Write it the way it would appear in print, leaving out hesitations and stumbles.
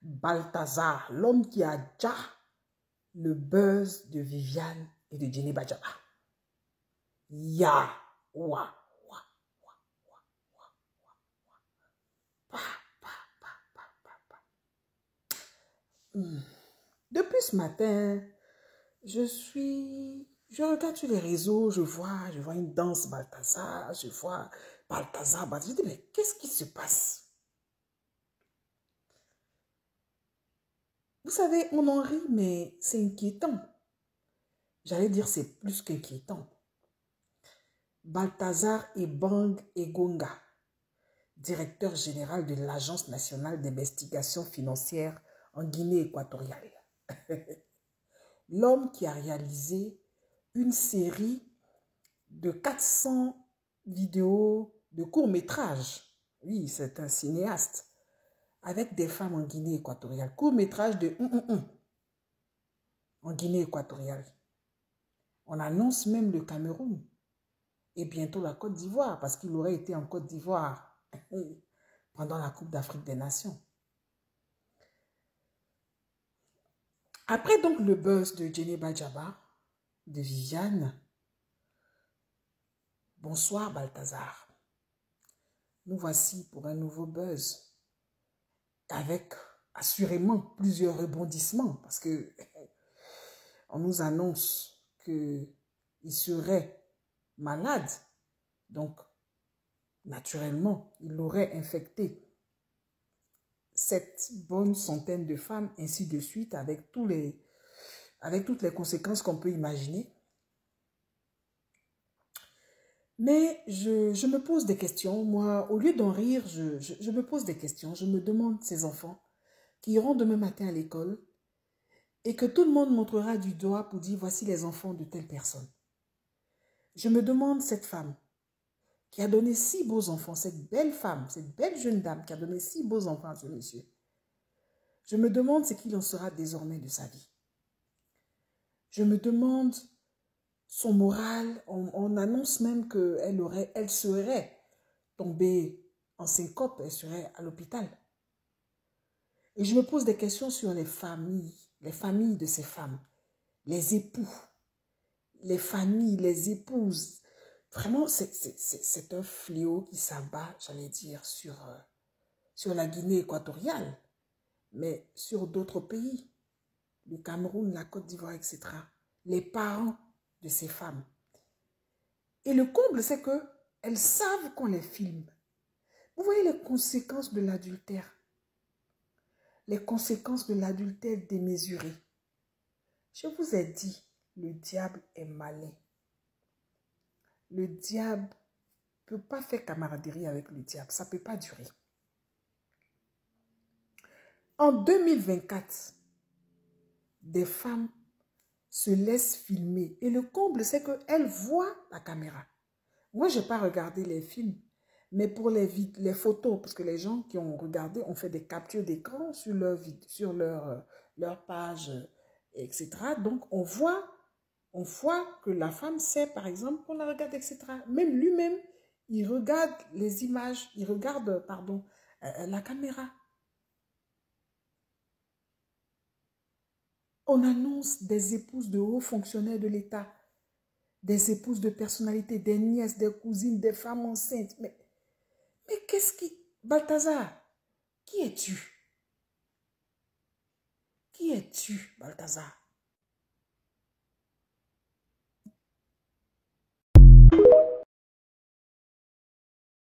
Balthazar, l'homme qui a déjà le buzz de Viviane et de Jenny Bajaba. Ya, wa, wa, wa, wa, wa, wa, pa, pa, pa, pa, pa, pa. Depuis ce matin, je regarde sur les réseaux, je vois une danse Balthazar, je vois Balthazar. Je dis, mais qu'est-ce qui se passe? Vous savez, on en rit, mais c'est inquiétant. J'allais dire, c'est plus qu'inquiétant. Balthazar Ebang Egonga, directeur général de l'Agence nationale d'investigation financière en Guinée équatoriale. L'homme qui a réalisé une série de 400 vidéos de courts-métrages. Oui, c'est un cinéaste. Avec des femmes en Guinée équatoriale. Court-métrage de en Guinée équatoriale. On annonce même le Cameroun. Et bientôt la Côte d'Ivoire, parce qu'il aurait été en Côte d'Ivoire pendant la Coupe d'Afrique des Nations. Après donc le buzz de Jenny Bajaba, de Viviane, bonsoir Balthazar. Nous voici pour un nouveau buzz, avec assurément plusieurs rebondissements, parce que on nous annonce qu'il serait malade, donc naturellement, il aurait infecté cette bonne centaine de femmes, ainsi de suite, avec toutes les conséquences qu'on peut imaginer. Mais je me pose des questions. Moi, au lieu d'en rire, je me pose des questions. Je me demande ces enfants qui iront demain matin à l'école et que tout le monde montrera du doigt pour dire voici les enfants de telle personne. Je me demande cette femme qui a donné si beaux enfants, cette belle femme, cette belle jeune dame qui a donné si beaux enfants à ce monsieur. Je me demande ce qu'il en sera désormais de sa vie. Je me demande son moral. On annonce même qu'elle serait tombée en syncope, elle serait à l'hôpital. Et je me pose des questions sur les familles de ces femmes, les époux, les familles, les épouses. Vraiment, c'est un fléau qui s'abat, j'allais dire, sur la Guinée équatoriale, mais sur d'autres pays, le Cameroun, la Côte d'Ivoire, etc. Les parents de ces femmes. Et le comble, c'est qu'elles savent qu'on les filme. Vous voyez les conséquences de l'adultère. Les conséquences de l'adultère démesuré. Je vous ai dit, le diable est malin. Le diable ne peut pas faire camaraderie avec le diable. Ça ne peut pas durer. En 2024, des femmes se laissent filmer. Et le comble, c'est qu'elles voient la caméra. Moi, je n'ai pas regardé les films, mais pour les photos, parce que les gens qui ont regardé ont fait des captures d'écran sur leur page, etc. Donc, on voit que la femme sait, par exemple, qu'on la regarde, etc. Même lui-même, il regarde les images, il regarde, pardon, la caméra. On annonce des épouses de hauts fonctionnaires de l'État, des épouses de personnalité, des nièces, des cousines, des femmes enceintes. Mais qu'est-ce qui... Balthazar, qui es-tu? Qui es-tu, Balthazar?